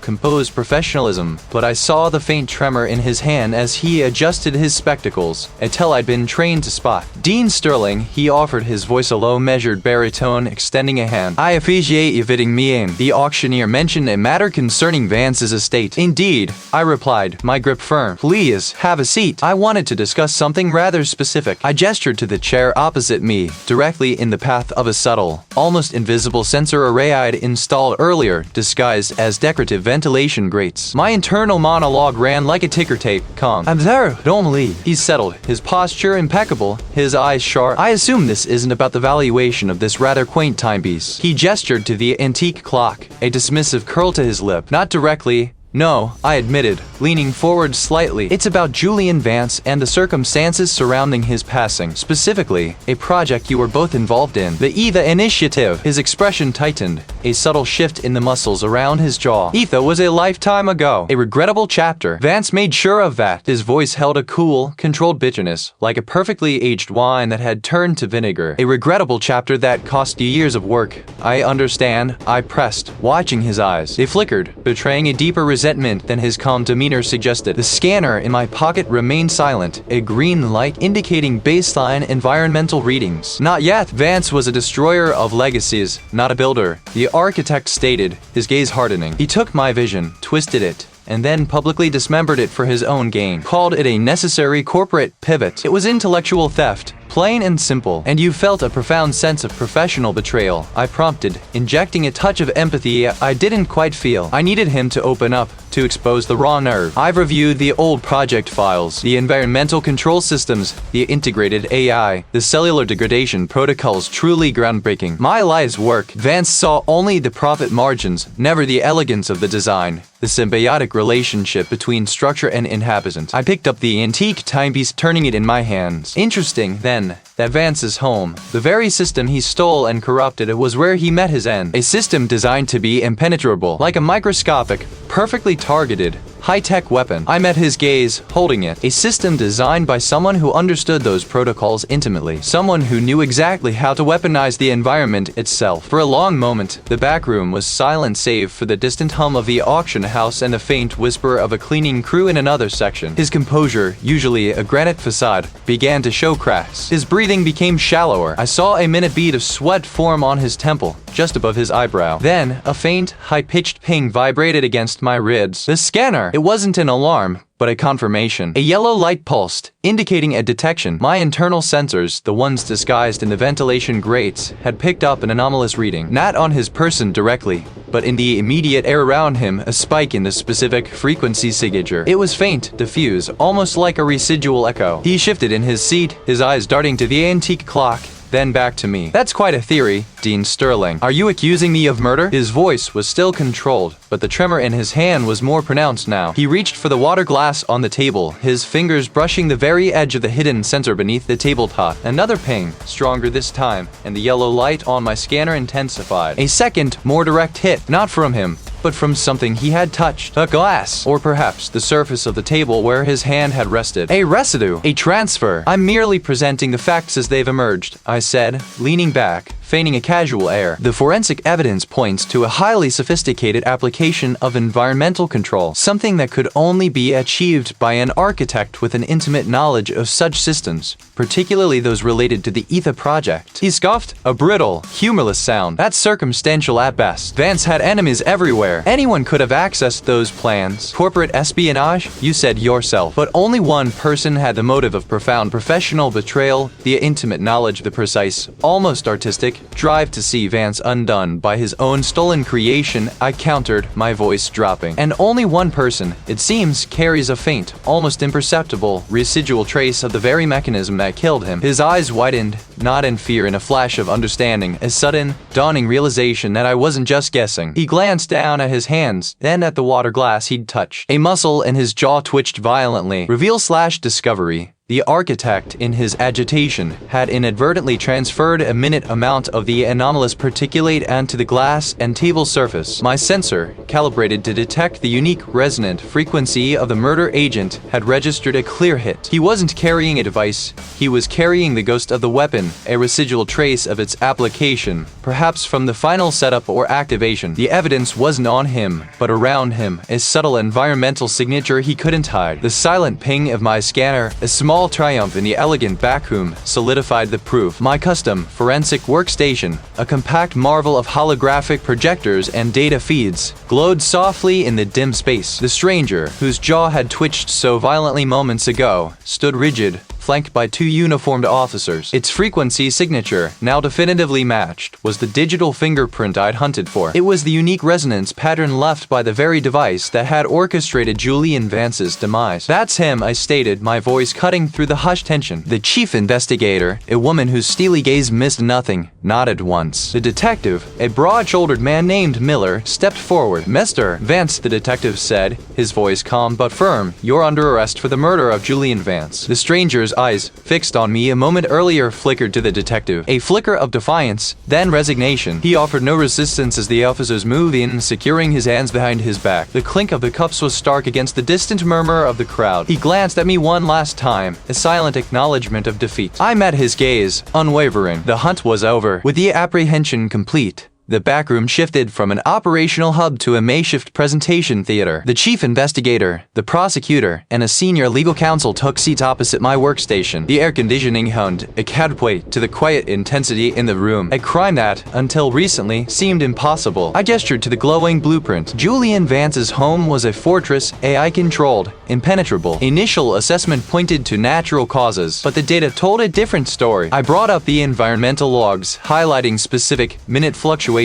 A: composed professionalism, but I saw the faint tremor in his hand as he adjusted his spectacles, a tell I'd been trained to spot. Dean Sterling, he offered, his voice a low measured baritone, extending a hand. I appreciate you fitting me in. The auctioneer mentioned a matter concerning Vance's estate. Indeed, I replied, my grip firm. Please, have a seat. I wanted to discuss something rather specific. I gestured to the chair opposite me, directly in the path of a subtle, almost invisible sensor array I'd installed earlier, disguised as decorative ventilation grates. My internal monologue ran like a ticker tape. Calm. I'm there, don't leave. He settled, his posture impeccable, his eyes sharp. I assume this isn't about the valuation of this rather quaint timepiece. He gestured to the antique clock, a dismissive curl to his lip. Not directly. No, I admitted, leaning forward slightly. It's about Julian Vance and the circumstances surrounding his passing. Specifically, a project you were both involved in. The initiative. His expression tightened, a subtle shift in the muscles around his jaw. ETHA was a lifetime ago. A regrettable chapter. Vance made sure of that. His voice held a cool, controlled bitterness, like a perfectly aged wine that had turned to vinegar. A regrettable chapter that cost you years of work. I understand, I pressed, watching his eyes. They flickered, betraying a deeper resentment than his calm demeanor suggested. The scanner in my pocket remained silent, a green light indicating baseline environmental readings. Not yet. Vance was a destroyer of legacies, not a builder, the architect stated, his gaze hardening. He took my vision, twisted it, and then publicly dismembered it for his own gain. Called it a necessary corporate pivot. It was intellectual theft. Plain and simple. And you felt a profound sense of professional betrayal, I prompted, injecting a touch of empathy I didn't quite feel. I needed him to open up, to expose the raw nerve. I've reviewed the old project files, the environmental control systems, the integrated AI, the cellular degradation protocols, truly groundbreaking. My life's work. Vance saw only the profit margins, never the elegance of the design, the symbiotic relationship between structure and inhabitant. I picked up the antique timepiece, turning it in my hands. Interesting, then, that Vance's home, the very system he stole and corrupted, was where he met his end. A system designed to be impenetrable, like a microscopic, perfectly targeted, high-tech weapon. I met his gaze, holding it. A system designed by someone who understood those protocols intimately. Someone who knew exactly how to weaponize the environment itself. For a long moment, the back room was silent save for the distant hum of the auction house and the faint whisper of a cleaning crew in another section. His composure, usually a granite facade, began to show cracks. His breathing became shallower. I saw a minute bead of sweat form on his temple, just above his eyebrow. Then, a faint, high-pitched ping vibrated against my ribs. The scanner! It wasn't an alarm, but a confirmation. A yellow light pulsed, indicating a detection. My internal sensors, the ones disguised in the ventilation grates, had picked up an anomalous reading. Not on his person directly, but in the immediate air around him, a spike in the specific frequency signature. It was faint, diffuse, almost like a residual echo. He shifted in his seat, his eyes darting to the antique clock, then back to me. That's quite a theory, Dean Sterling. Are you accusing me of murder? His voice was still controlled, but the tremor in his hand was more pronounced now. He reached for the water glass on the table, his fingers brushing the very edge of the hidden sensor beneath the tabletop. Another ping, stronger this time, and the yellow light on my scanner intensified. A second, more direct hit, not from him, but from something he had touched. A glass, or perhaps the surface of the table where his hand had rested. A residue, a transfer. I'm merely presenting the facts as they've emerged, I said, leaning back, feigning a casual air. The forensic evidence points to a highly sophisticated application of environmental control, something that could only be achieved by an architect with an intimate knowledge of such systems, particularly those related to the Ether project. He scoffed, a brittle, humorless sound. That's circumstantial at best. Vance had enemies everywhere. Anyone could have accessed those plans. Corporate espionage? You said yourself. But only one person had the motive of profound professional betrayal, the intimate knowledge, the precise, almost artistic, drive to see Vance undone by his own stolen creation. I countered, my voice dropping. And only one person, it seems, carries a faint, almost imperceptible, residual trace of the very mechanism that killed him. His eyes widened, not in fear, in a flash of understanding, a sudden, dawning realization that I wasn't just guessing. He glanced down at his hands, then at the water glass he'd touched. A muscle in his jaw twitched violently. Reveal/discovery. The architect, in his agitation, had inadvertently transferred a minute amount of the anomalous particulate onto the glass and table surface. My sensor, calibrated to detect the unique resonant frequency of the murder agent, had registered a clear hit. He wasn't carrying a device, he was carrying the ghost of the weapon, a residual trace of its application, perhaps from the final setup or activation. The evidence wasn't on him, but around him, a subtle environmental signature he couldn't hide. The silent ping of my scanner, a small triumph in the elegant backroom, solidified the proof. My custom forensic workstation, a compact marvel of holographic projectors and data feeds, glowed softly in the dim space. The stranger, whose jaw had twitched so violently moments ago, stood rigid, flanked by two uniformed officers. Its frequency signature, now definitively matched, was the digital fingerprint I'd hunted for. It was the unique resonance pattern left by the very device that had orchestrated Julian Vance's demise. That's him, I stated, my voice cutting through the hushed tension. The chief investigator, a woman whose steely gaze missed nothing, nodded once. The detective, a broad-shouldered man named Miller, stepped forward. Mr. Vance, the detective said, his voice calm but firm, you're under arrest for the murder of Julian Vance. The stranger's eyes, fixed on me a moment earlier, flickered to the detective. A flicker of defiance, then resignation. He offered no resistance as the officers moved in, securing his hands behind his back. The clink of the cups was stark against the distant murmur of the crowd. He glanced at me one last time, a silent acknowledgement of defeat. I met his gaze, unwavering. The hunt was over. With the apprehension complete, the backroom shifted from an operational hub to a makeshift presentation theater. The chief investigator, the prosecutor, and a senior legal counsel took seats opposite my workstation. The air conditioning hummed, a counterweight to the quiet intensity in the room, a crime that, until recently, seemed impossible. I gestured to the glowing blueprint. Julian Vance's home was a fortress, AI-controlled, impenetrable. Initial assessment pointed to natural causes, but the data told a different story. I brought up the environmental logs, highlighting specific minute fluctuations.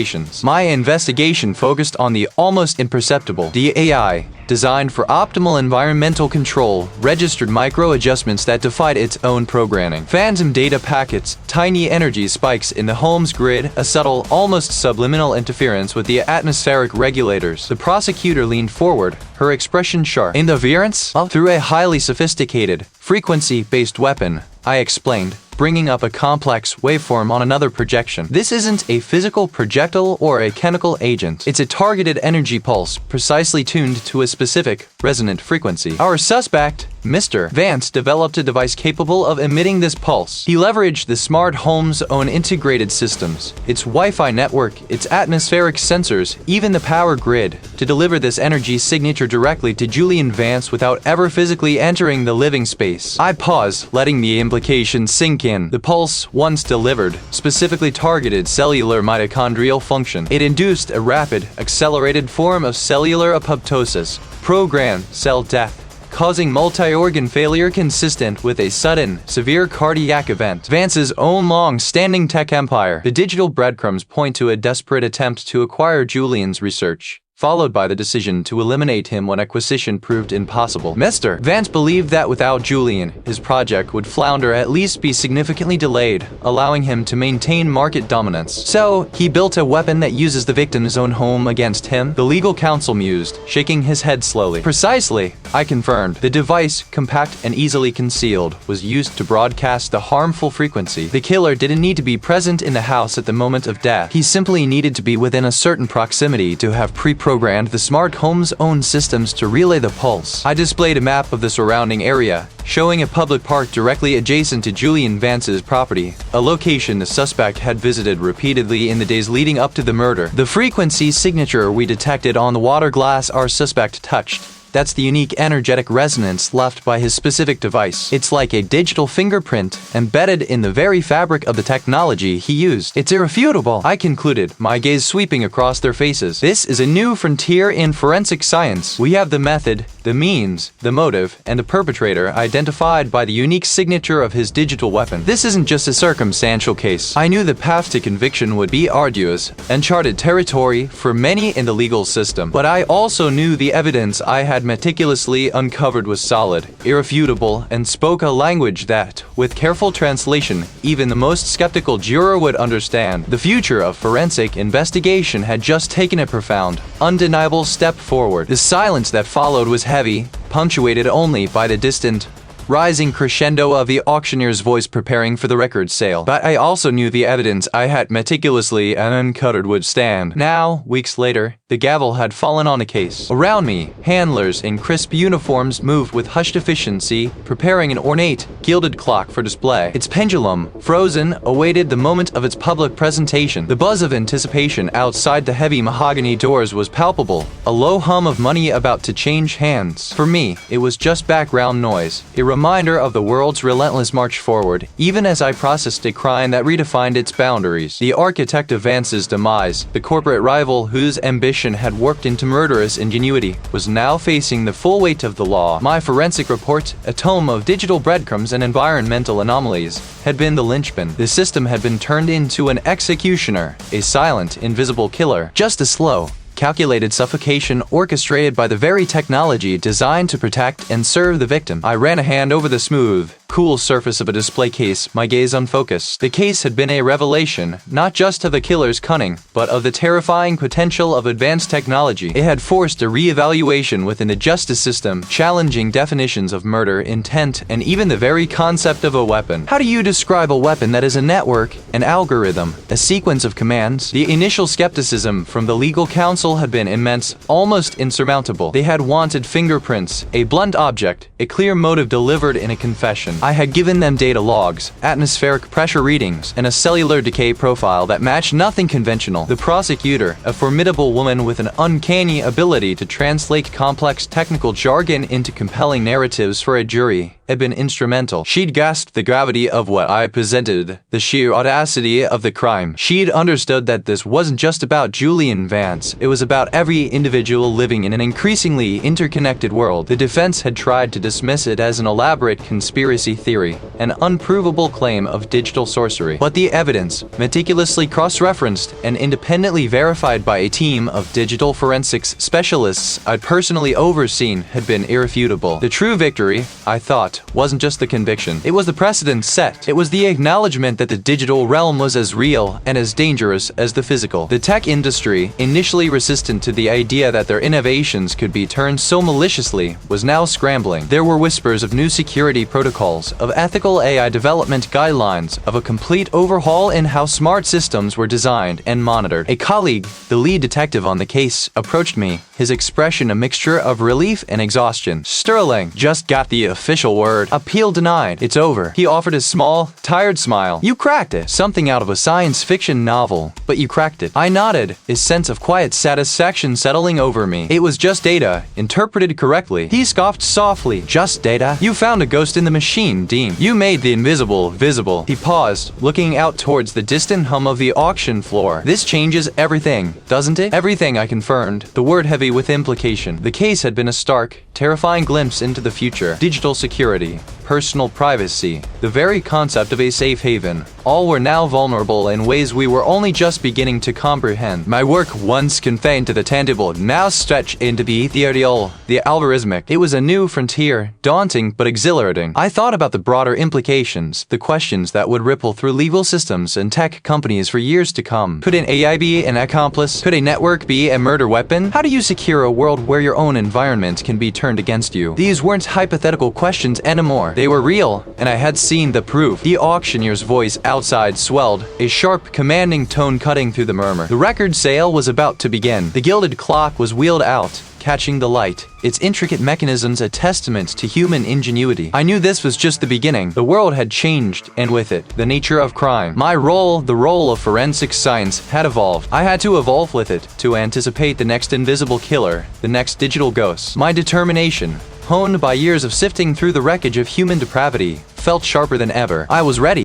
A: My investigation focused on the almost imperceptible. The AI, designed for optimal environmental control, registered micro-adjustments that defied its own programming. Phantom data packets, tiny energy spikes in the home's grid, a subtle, almost subliminal interference with the atmospheric regulators. The prosecutor leaned forward, her expression sharp. Interference? Through a highly sophisticated, frequency-based weapon, I explained. bringing up a complex waveform on another projection. This isn't a physical projectile or a chemical agent. It's a targeted energy pulse, precisely tuned to a specific resonant frequency. Our suspect, Mr. Vance, developed a device capable of emitting this pulse. He leveraged the smart home's own integrated systems, its Wi-Fi network, its atmospheric sensors, even the power grid, to deliver this energy signature directly to Julian Vance without ever physically entering the living space. I pause, letting the implication sink in. The pulse, once delivered, specifically targeted cellular mitochondrial function. It induced a rapid, accelerated form of cellular apoptosis, programmed cell death, causing multi-organ failure consistent with a sudden, severe cardiac event. Vance's own long-standing tech empire. The digital breadcrumbs point to a desperate attempt to acquire Julian's research, followed by the decision to eliminate him when acquisition proved impossible. Mr. Vance believed that without Julian, his project would flounder, at least be significantly delayed, allowing him to maintain market dominance. So, he built a weapon that uses the victim's own home against him, the legal counsel mused, shaking his head slowly. Precisely, I confirmed. The device, compact and easily concealed, was used to broadcast the harmful frequency. The killer didn't need to be present in the house at the moment of death. He simply needed to be within a certain proximity to have pre-programmed the smart home's own systems to relay the pulse. I displayed a map of the surrounding area, showing a public park directly adjacent to Julian Vance's property, a location the suspect had visited repeatedly in the days leading up to the murder. The frequency signature we detected on the water glass our suspect touched. That's the unique energetic resonance left by his specific device. It's like a digital fingerprint embedded in the very fabric of the technology he used. It's irrefutable, I concluded, my gaze sweeping across their faces. This is a new frontier in forensic science. We have the method, the means, the motive, and the perpetrator identified by the unique signature of his digital weapon. This isn't just a circumstantial case. I knew the path to conviction would be arduous, uncharted territory for many in the legal system. But I also knew the evidence I had meticulously uncovered was solid, irrefutable, and spoke a language that, with careful translation, even the most skeptical juror would understand. The future of forensic investigation had just taken a profound, undeniable step forward. The silence that followed was heavy, punctuated only by the distant, rising crescendo of the auctioneer's voice preparing for the record sale. But I also knew the evidence I had meticulously and uncovered would stand. Now, weeks later, the gavel had fallen on a case. Around me, handlers in crisp uniforms moved with hushed efficiency, preparing an ornate, gilded clock for display. Its pendulum, frozen, awaited the moment of its public presentation. The buzz of anticipation outside the heavy mahogany doors was palpable, a low hum of money about to change hands. For me, it was just background noise, a reminder of the world's relentless march forward, even as I processed a crime that redefined its boundaries. The architect of Vance's demise, the corporate rival whose ambition had warped into murderous ingenuity, was now facing the full weight of the law. My forensic report, a tome of digital breadcrumbs and environmental anomalies, had been the linchpin. The system had been turned into an executioner, a silent, invisible killer, just a slow, calculated suffocation orchestrated by the very technology designed to protect and serve the victim. I ran a hand over the smooth, cool surface of a display case, my gaze unfocused. The case had been a revelation, not just of the killer's cunning, but of the terrifying potential of advanced technology. It had forced a re-evaluation within the justice system, challenging definitions of murder, intent, and even the very concept of a weapon. How do you describe a weapon that is a network, an algorithm, a sequence of commands? The initial skepticism from the legal counsel had been immense, almost insurmountable. They had wanted fingerprints, a blunt object, a clear motive delivered in a confession. I had given them data logs, atmospheric pressure readings, and a cellular decay profile that matched nothing conventional. The prosecutor, a formidable woman with an uncanny ability to translate complex technical jargon into compelling narratives for a jury, had been instrumental. She'd grasped the gravity of what I presented, the sheer audacity of the crime. She'd understood that this wasn't just about Julian Vance, it was about every individual living in an increasingly interconnected world. The defense had tried to dismiss it as an elaborate conspiracy theory, an unprovable claim of digital sorcery. But the evidence, meticulously cross-referenced and independently verified by a team of digital forensics specialists I'd personally overseen, had been irrefutable. The true victory, I thought, wasn't just the conviction. It was the precedent set. It was the acknowledgement that the digital realm was as real and as dangerous as the physical. The tech industry, initially resistant to the idea that their innovations could be turned so maliciously, was now scrambling. There were whispers of new security protocols, of ethical AI development guidelines, of a complete overhaul in how smart systems were designed and monitored. A colleague, the lead detective on the case, approached me, his expression a mixture of relief and exhaustion. "Sterling, just got the official word. Appeal denied. It's over." He offered a small, tired smile. "You cracked it. Something out of a science fiction novel, but you cracked it." I nodded, a sense of quiet satisfaction settling over me. It was just data, interpreted correctly. He scoffed softly. "Just data? You found a ghost in the machine, Dean. You made the invisible visible." He paused, looking out towards the distant hum of the auction floor. "This changes everything, doesn't it?" "Everything," I confirmed, the word heavy with implication. The case had been a stark, terrifying glimpse into the future. Digital security, personal privacy, the very concept of a safe haven, all were now vulnerable in ways we were only just beginning to comprehend. My work, once confined to the tangible, now stretched into the ethereal, the algorithmic. It was a new frontier, daunting but exhilarating. I thought about the broader implications, the questions that would ripple through legal systems and tech companies for years to come. Could an AI be an accomplice? Could a network be a murder weapon? How do you secure a world where your own environment can be turned against you? These weren't hypothetical questions anymore. They were real, and I had seen the proof. The auctioneer's voice outside swelled, a sharp, commanding tone cutting through the murmur. The record sale was about to begin. The gilded clock was wheeled out, catching the light, its intricate mechanisms a testament to human ingenuity. I knew this was just the beginning. The world had changed, and with it, the nature of crime. My role, the role of forensic science, had evolved. I had to evolve with it, to anticipate the next invisible killer, the next digital ghost. My determination, honed by years of sifting through the wreckage of human depravity, felt sharper than ever. I was ready.